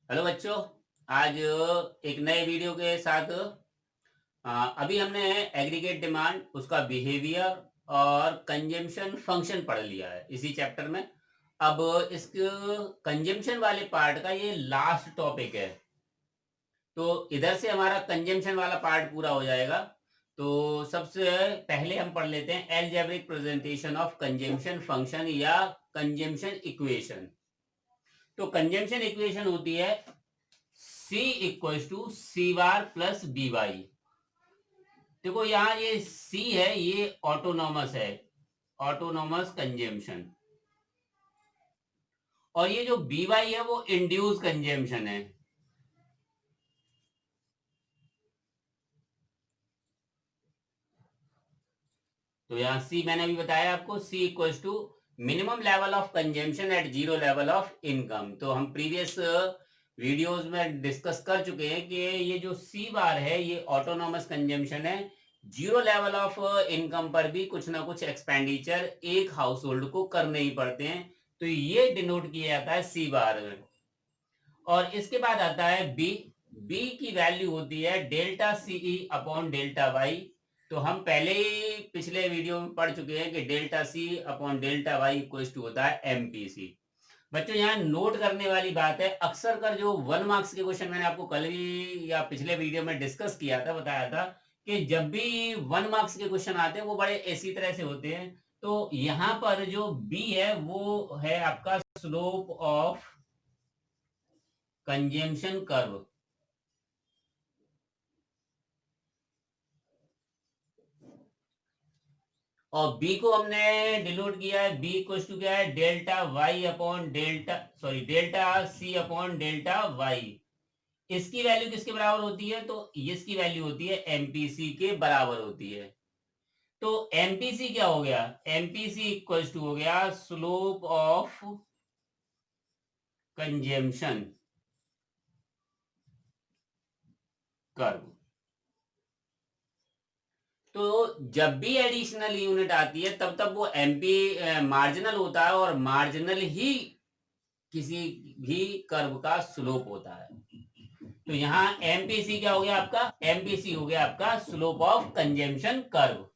Hello बच्चों। आज एक नए वीडियो के साथ अभी हमने एग्रीगेट डिमांड उसका बिहेवियर और कंजम्पशन फंक्शन पढ़ लिया है इसी चैप्टर में। अब इस कंजम्पशन वाले पार्ट का ये लास्ट टॉपिक है, तो इधर से हमारा कंजम्पशन वाला पार्ट पूरा हो जाएगा। तो सबसे पहले हम पढ़ लेते हैं algebraic presentation of consumption function या कंजम्पशन इक्वेशन। तो कंजम्पशन इक्वेशन होती है C equal to C bar plus B Y. देखो यहाँ ये C है, ये ऑटोनॉमस है, ऑटोनॉमस कंजम्पशन। और ये जो बी वाई है वो इंड्यूस कंजम्पशन है। तो यहाँ C मैंने अभी बताया आपको, C equal to minimum level of consumption at zero level of income. तो हम प्रीवियस वीडियोस में डिस्कस कर चुके हैं कि ये जो C बार है ये ऑटोनॉमस कंजम्पशन है। जीरो लेवल ऑफ इनकम पर भी कुछ ना कुछ एक्सपेंडिचर एक हाउस होल्ड को करने ही पड़ते हैं, तो ये डिनोट किया जाता है C बार। और इसके बाद आता है बी। बी की वैल्यू होती है delta C upon delta Y. तो हम पहले ही पिछले वीडियो में पढ़ चुके हैं कि delta C upon delta Y equal to होता है एमपीसी। बच्चों यहाँ नोट करने वाली बात है, अक्सर कर जो 1 मार्क्स के क्वेश्चन मैंने आपको कल भी या पिछले वीडियो में डिस्कस किया था, बताया था कि जब भी 1 मार्क्स के क्वेश्चन आते हैं वो बड़े इसी तरह से होते हैं। तो यहाँ पर जो बी है वो है आपका स्लोप ऑफ कंजम्पशन कर्व। और b को हमने डिनोट किया है, b इक्वल टू क्या है, delta y upon delta sorry delta c upon delta y। इसकी वैल्यू किसके बराबर होती है, तो इसकी वैल्यू होती है एमपीसी के बराबर होती है। तो एमपीसी क्या हो गया, एमपीसी इक्वल टू हो गया स्लोप ऑफ कंजम्पशन कर्व। तो जब भी एडिशनल यूनिट आती है तब तब वो एमपी मार्जिनल होता है, और मार्जिनल ही किसी भी कर्व का स्लोप होता है। तो यहां एमपीसी क्या हो गया आपका, एमपीसी हो गया आपका स्लोप ऑफ कंजम्पशन कर्व।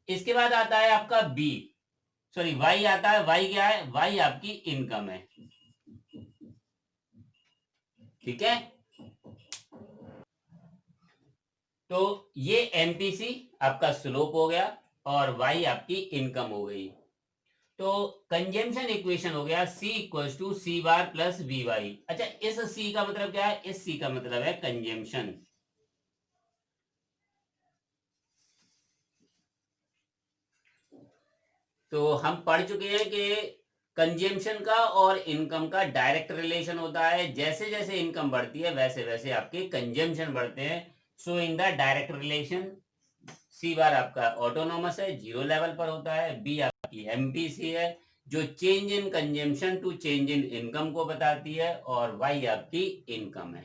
इसके बाद आता है आपका बी, सॉरी वाई आता है। वाई क्या है, वाई आपकी इनकम है। ठीक है, तो ये एमपीसी आपका स्लोप हो गया और वाई आपकी इनकम हो गई। तो कंजम्पशन इक्वेशन हो गया C equal to C bar plus B Y. अच्छा, इस C का मतलब क्या है, इस C का मतलब है कंजम्पशन। तो हम पढ़ चुके हैं कि कंजम्पशन का और इनकम का डायरेक्ट रिलेशन होता है। जैसे जैसे इनकम बढ़ती है वैसे वैसे आपके कंजम्पशन बढ़ते हैं। सो इन द डायरेक्ट रिलेशन सी बार आपका ऑटोनॉमस है, जीरो लेवल पर होता है। बी आपकी एमपीसी है जो change in consumption to change in income को बताती है, और वाई आपकी इनकम है।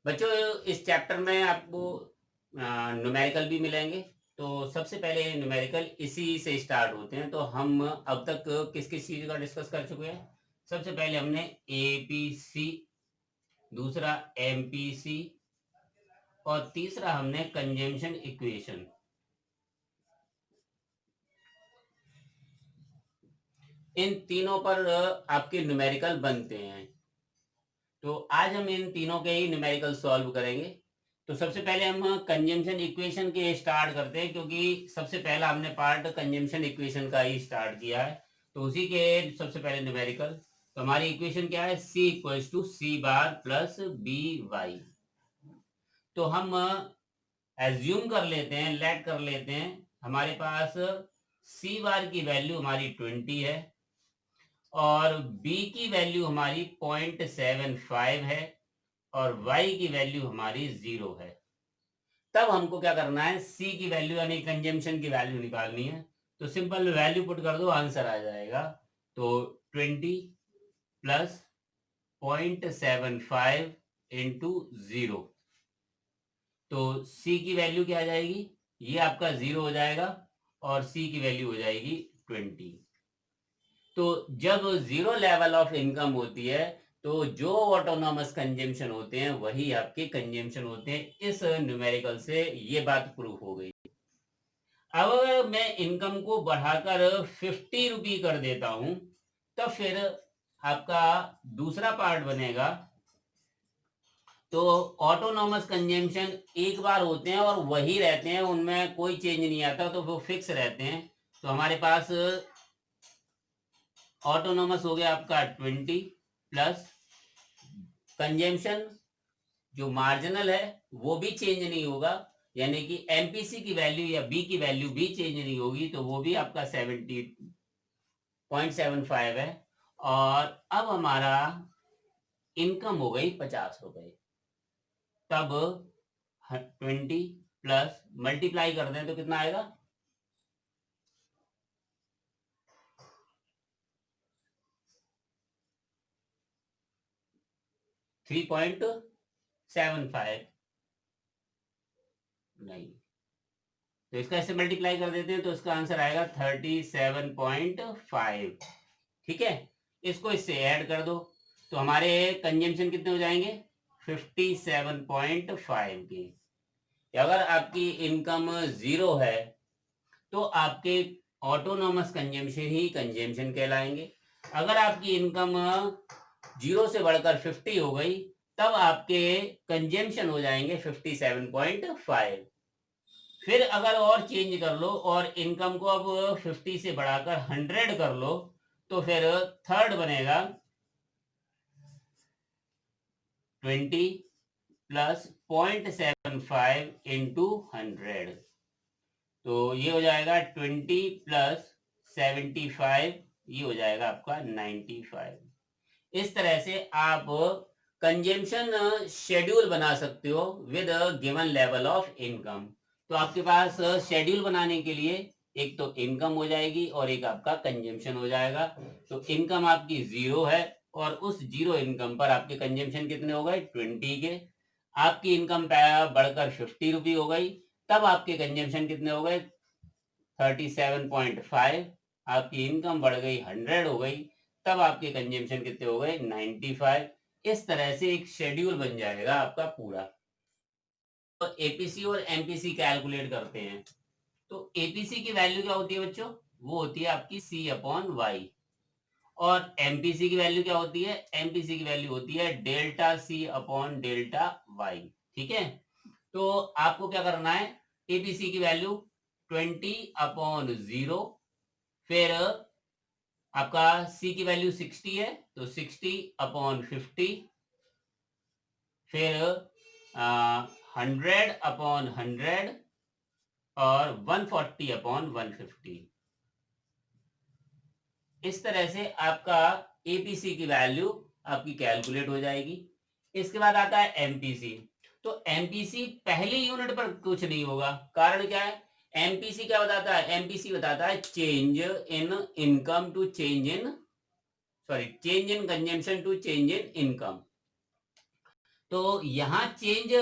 बच्चों इस चैप्टर में आपको न्यूमेरिकल भी मिलेंगे। तो सबसे पहले न्यूमेरिकल इसी से स्टार्ट होते हैं। तो हम अब तक किस किस चीज का डिस्कस कर चुके हैं। सबसे पहले हमने एपीसी, दूसरा एमपीसी, और तीसरा हमने कंजम्पशन इक्वेशन। इन तीनों पर आपके न्यूमेरिकल बनते हैं। तो आज हम इन तीनों के ही न्यूमेरिकल सॉल्व करेंगे। तो सबसे पहले हम कंजम्पशन इक्वेशन के स्टार्ट करते हैं, क्योंकि सबसे पहला हमने पार्ट कंजम्पशन इक्वेशन का ही स्टार्ट किया है। तो उसी के सबसे पहले न्यूमेरिकल। तो हमारी इक्वेशन क्या है, C equal to C bar plus B Y. तो हम एज्यूम कर लेते हैं, लेट कर लेते हैं, हमारे पास सी बार की वैल्यू हमारी 20 है और b की वैल्यू हमारी 0.75 है और y की वैल्यू हमारी 0 है। तब हमको क्या करना है, c की वैल्यू यानी कंजम्पशन की वैल्यू निकालनी है। तो सिंपल वैल्यू पुट कर दो, आंसर आ जाएगा। तो 20 प्लस 0.75 इंटू 0। तो c की वैल्यू क्या आ जाएगी, ये आपका 0 हो जाएगा और c की वैल्यू हो जाएगी 20। तो जब जीरो लेवल ऑफ इनकम होती है तो जो ऑटोनॉमस कंजम्पशन होते हैं वही आपके कंजम्पशन होते हैं। इस न्यूमेरिकल से ये बात प्रूफ हो गई। अब अगर मैं इनकम को बढ़ाकर 50 रुपी कर देता हूं, तो फिर आपका दूसरा पार्ट बनेगा। तो ऑटोनॉमस कंजम्पशन एक बार होते हैं और वही रहते हैं, उनमें कोई चेंज नहीं आता, तो वो फिक्स रहते हैं। तो हमारे पास ऑटोनॉमस हो गया आपका 20 प्लस कंजम्पशन जो मार्जिनल है वो भी चेंज नहीं होगा, यानी कि एमपीसी की वैल्यू या बी की वैल्यू भी चेंज नहीं होगी, तो वो भी आपका 70.75 है। और अब हमारा इनकम हो गई 50 रुपए। तब 20 प्लस मल्टीप्लाई कर दें तो कितना आएगा? 3.75 नहीं, तो इसका ऐसे मल्टीप्लाई कर देते हैं तो इसका आंसर आएगा 37.5। ठीक है, इसको इससे ऐड कर दो तो हमारे कंजम्पशन कितने हो जाएंगे? 57.5 के। अगर आपकी इनकम 0 है तो आपके ऑटोनॉमस कंजम्पशन ही कंजम्पशन कहलाएंगे। अगर आपकी इनकम 0 से बढ़कर 50 हो गई तब आपके कंजम्पशन हो जाएंगे 57.5। फिर अगर और चेंज कर लो और इनकम को अब 50 से बढ़ाकर 100 कर लो तो फिर थर्ड बनेगा 20 प्लस 0.75 इंटू 100। तो ये हो जाएगा 20 प्लस 75, ये हो जाएगा आपका 95। इस तरह से आप कंजम्पशन शेड्यूल बना सकते हो with given level of income. तो आपके पास शेड्यूल बनाने के लिए एक तो इनकम हो जाएगी और एक आपका कंजम्पशन हो जाएगा। तो इनकम आपकी 0 है और उस 0 इनकम पर आपके कंजम्पशन कितने हो गए? 20 के। आपकी इनकम बढ़कर 50 रुपी हो गई तब आपके कंजम्पशन कितने हो गए? 37.5। आपकी इनकम बढ़ गई 100 हो गई तब आपके कंजम्पशन कितने हो गए? 95। इस तरह से एक शेड्यूल बन जाएगा आपका पूरा। तो एपीसी और एमपीसी कैलकुलेट करते हैं। तो एपीसी की वैल्यू क्या होती है बच्चों? वो होती है आपकी सी अपॉन वाई। और एमपीसी की वैल्यू क्या होती है? एमपीसी की वैल्यू होती है delta C upon delta Y. ठीक है, तो आपको क्या करना है? एपीसी की वैल्यू 20/0, फिर आपका सी की वैल्यू 60 है तो 60/50, फिर 100/100 और 140/150। इस तरह से आपका एपीसी की वैल्यू आपकी कैलकुलेट हो जाएगी। इसके बाद आता है एमपीसी। तो एमपीसी पहली यूनिट पर कुछ नहीं होगा, कारण क्या है? एमपीसी क्या बताता है? एमपीसी बताता है change in income to change in change in consumption to change in income. तो यहां चेंज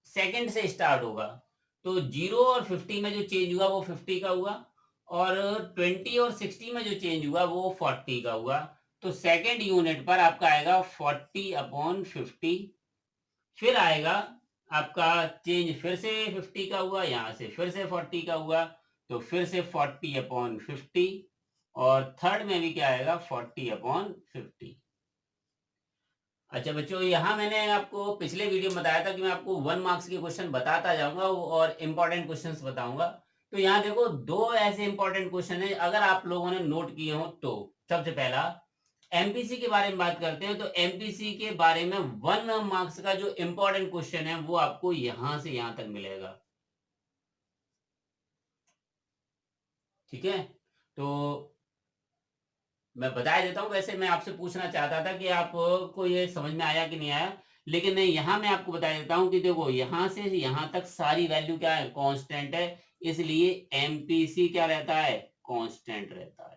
सेकंड से स्टार्ट होगा। तो 0 और 50 में जो चेंज हुआ वो 50 का हुआ और 20 और 60 में जो चेंज हुआ वो 40 का हुआ। तो सेकंड यूनिट पर आपका आएगा 40/50। फिर आएगा आपका चेंज फिर से 50 का हुआ, यहां से फिर से 40 का हुआ, तो फिर से 40/50 और थर्ड में भी क्या आएगा? 40/50। अच्छा बच्चों, यहाँ मैंने आपको पिछले वीडियो में बताया था कि मैं आपको 1 मार्क्स के क्वेश्चन बताता जाऊंगा और इंपॉर्टेंट क्वेश्चंस बताऊंगा। तो यहाँ देखो दो ऐसे इंपॉर्टेंट क्वेश्चन है, अगर आप लोगों ने नोट किए हो तो। सबसे पहला एमपीसी के बारे में बात करते हैं। तो एमपीसी के बारे में 1 मार्क्स का जो इंपॉर्टेंट क्वेश्चन है वो आपको यहां से यहां तक मिलेगा। ठीक है, तो मैं बता देता हूं। वैसे मैं आपसे पूछना चाहता था कि आपको ये समझ में आया कि नहीं आया, लेकिन नहीं, यहां मैं आपको बता देता हूं कि देखो यहां से यहां तक सारी वैल्यू क्या है? कांस्टेंट है, इसलिए एमपीसी क्या रहता है? कांस्टेंट रहता है।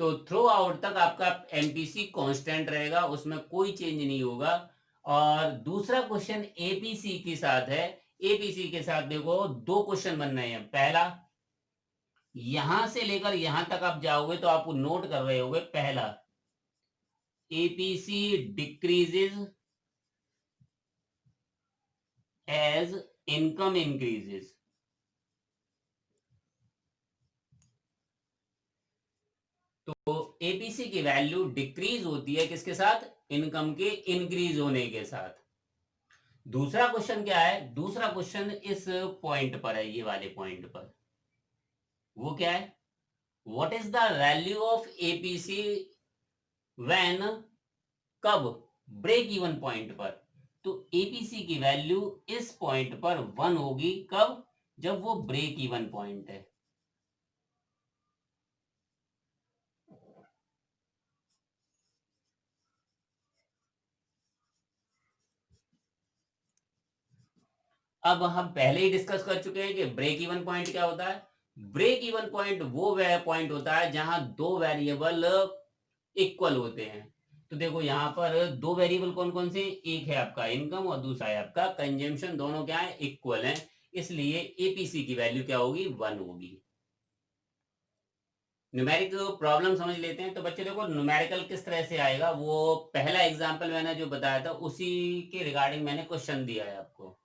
तो थ्रू आउट तक आपका एमपीसी कांस्टेंट रहेगा, उसमें कोई चेंज नहीं होगा। और दूसरा क्वेश्चन एपीसी के साथ है। एपीसी के साथ देखो दो क्वेश्चन बन रहे हैं। पहला यहां से लेकर यहां तक आप जाओगे तो आप नोट कर रहे होगे, पहला APC decreases as income increases. तो एपीसी की वैल्यू डिक्रीज होती है किसके साथ? इनकम के इंक्रीज होने के साथ। दूसरा क्वेश्चन क्या है? दूसरा क्वेश्चन इस पॉइंट पर है, ये वाले पॉइंट पर। वो क्या है? What is the value of APC when, कब? ब्रेक इवन पॉइंट पर। तो एपीसी की वैल्यू इस पॉइंट पर 1 होगी, कब? जब वो ब्रेक इवन पॉइंट है। अब हम पहले ही डिस्कस कर चुके हैं कि ब्रेक इवन पॉइंट क्या होता है। ब्रेक इवन पॉइंट वो पॉइंट होता है जहां दो वेरिएबल इक्वल होते हैं। तो देखो यहां पर दो वेरिएबल कौन कौन से? एक है आपका इनकम और दूसरा है आपका कंजम्पशन। दोनों क्या है? इक्वल हैं। इसलिए एपीसी की वैल्यू क्या होगी? 1 होगी। न्यूमेरिक प्रॉब्लम समझ लेते हैं। तो बच्चे देखो न्यूमेरिकल किस तरह से आएगा, वो पहला एग्जांपल मैंने जो बताया था उसी के रिगार्डिंग मैंने क्वेश्चन दिया है आपको।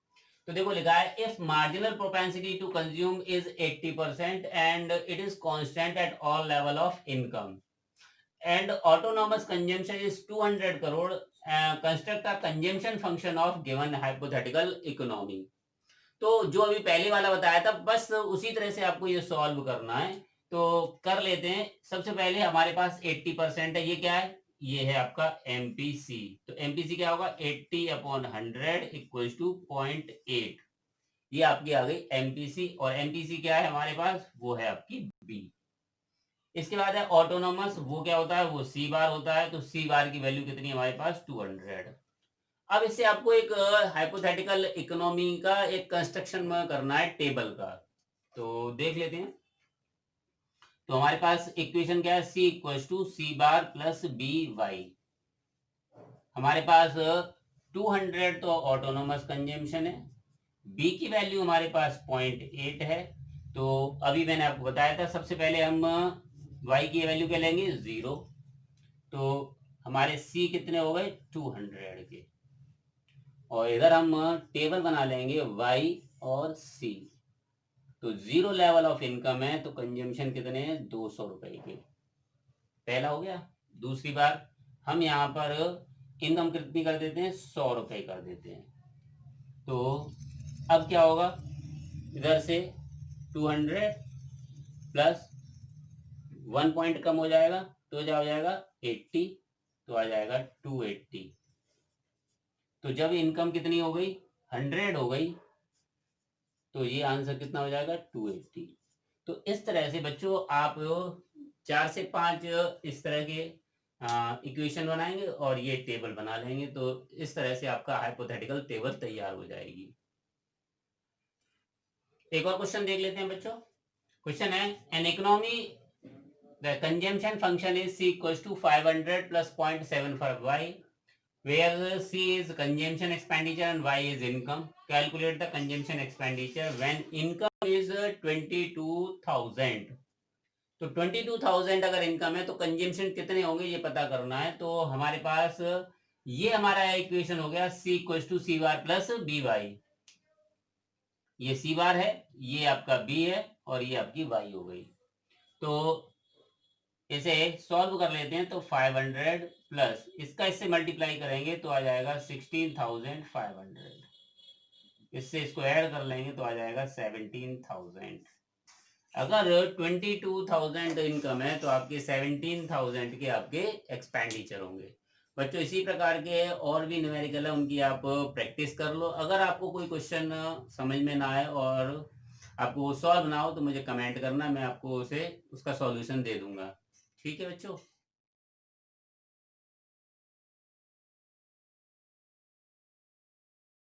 तो देखो लिखा है, if marginal propensity to consume is 80% and it is constant at all level of income and autonomous consumption is 200 crore, construct a consumption function of given hypothetical economy. तो जो अभी पहले वाला बताया था, बस उसी तरह से आपको ये सॉल्व करना है। तो कर लेते हैं। सबसे पहले हमारे पास 80% है, ये क्या है? ये है आपका एमपीसी। तो एमपीसी क्या होगा? 80/100 इक्वल्स टू 0.8। ये आपकी आ गई एमपीसी। और एमपीसी क्या है हमारे पास? वो है आपकी बी। इसके बाद है ऑटोनॉमस। वो क्या होता है? वो सी बार होता है। तो सी बार की वैल्यू कितनी है हमारे पास? 200। अब इससे आपको एक हाइपोथेटिकल इकोनॉमी का एक कंस्ट्रक्शन करना है टेबल का। तो देख लेते हैं। तो हमारे पास इक्वेशन क्या है? C equals to C bar plus B y. हमारे पास 200 तो ऑटोनोमस कंजम्पशन है, बी की वैल्यू हमारे पास 0.8 है। तो अभी मैंने आपको बताया था, सबसे पहले हम वाई की वैल्यू क्या लेंगे? 0। तो हमारे सी कितने हो गए? 200 के। और इधर हम टेबल बना लेंगे वाई और सी। तो 0 लेवल ऑफ इनकम है तो कंजम्पशन कितने हैं? 200 रुपए के। पहला हो गया। दूसरी बार हम यहाँ पर इनकम कितनी कर देते हैं? 100 रुपए कर देते हैं। तो अब क्या होगा? इधर से 200 प्लस 1 पॉइंट कम हो जाएगा तो क्या हो जाएगा? 80। तो आ जाएगा 280। तो जब इनकम कितनी हो गई? 100 हो गई। तो ये आंसर कितना हो जाएगा? 280। तो इस तरह से बच्चों आप 4 से 5 इस तरह के इक्वेशन बनाएंगे और ये टेबल बना लेंगे। तो इस तरह से आपका हाइपोथेटिकल टेबल तैयार हो जाएगी। एक और क्वेश्चन देख लेते हैं बच्चों। क्वेश्चन है, an economy the consumption function is C equals to 500 plus 0.75y where C is consumption expenditure and Y is income. Calculate the consumption expenditure when income is 22,000. तो 22,000 अगर इनकम है तो कंजम्पशन कितने होंगे ये पता करना है। तो हमारे पास ये हमारा इक्वेशन हो गया C equals to C bar plus B Y. ये सी बार है, ये आपका बी है और ये आपकी वाई हो गई। तो इसे सॉल्व कर लेते हैं। तो 500 प्लस इसका इससे मल्टीप्लाई करेंगे तो आ जाएगा 16,500। इससे इसको ऐड कर लेंगे तो आ जाएगा 17,000। अगर 22,000 इनकम है तो आपके 17,000 के आपके एक्सपेंडिचर होंगे। बच्चों इसी प्रकार के और भी न्यूमेरिकल है, उनकी आप प्रैक्टिस कर लो। अगर आपको कोई क्वेश्चन समझ में ना आए और आपको सॉल्व ना हो तो मुझे कमेंट करना, मैं आपको उसे उसका सॉल्यूशन दे दूंगा। ठीक है बच्चों।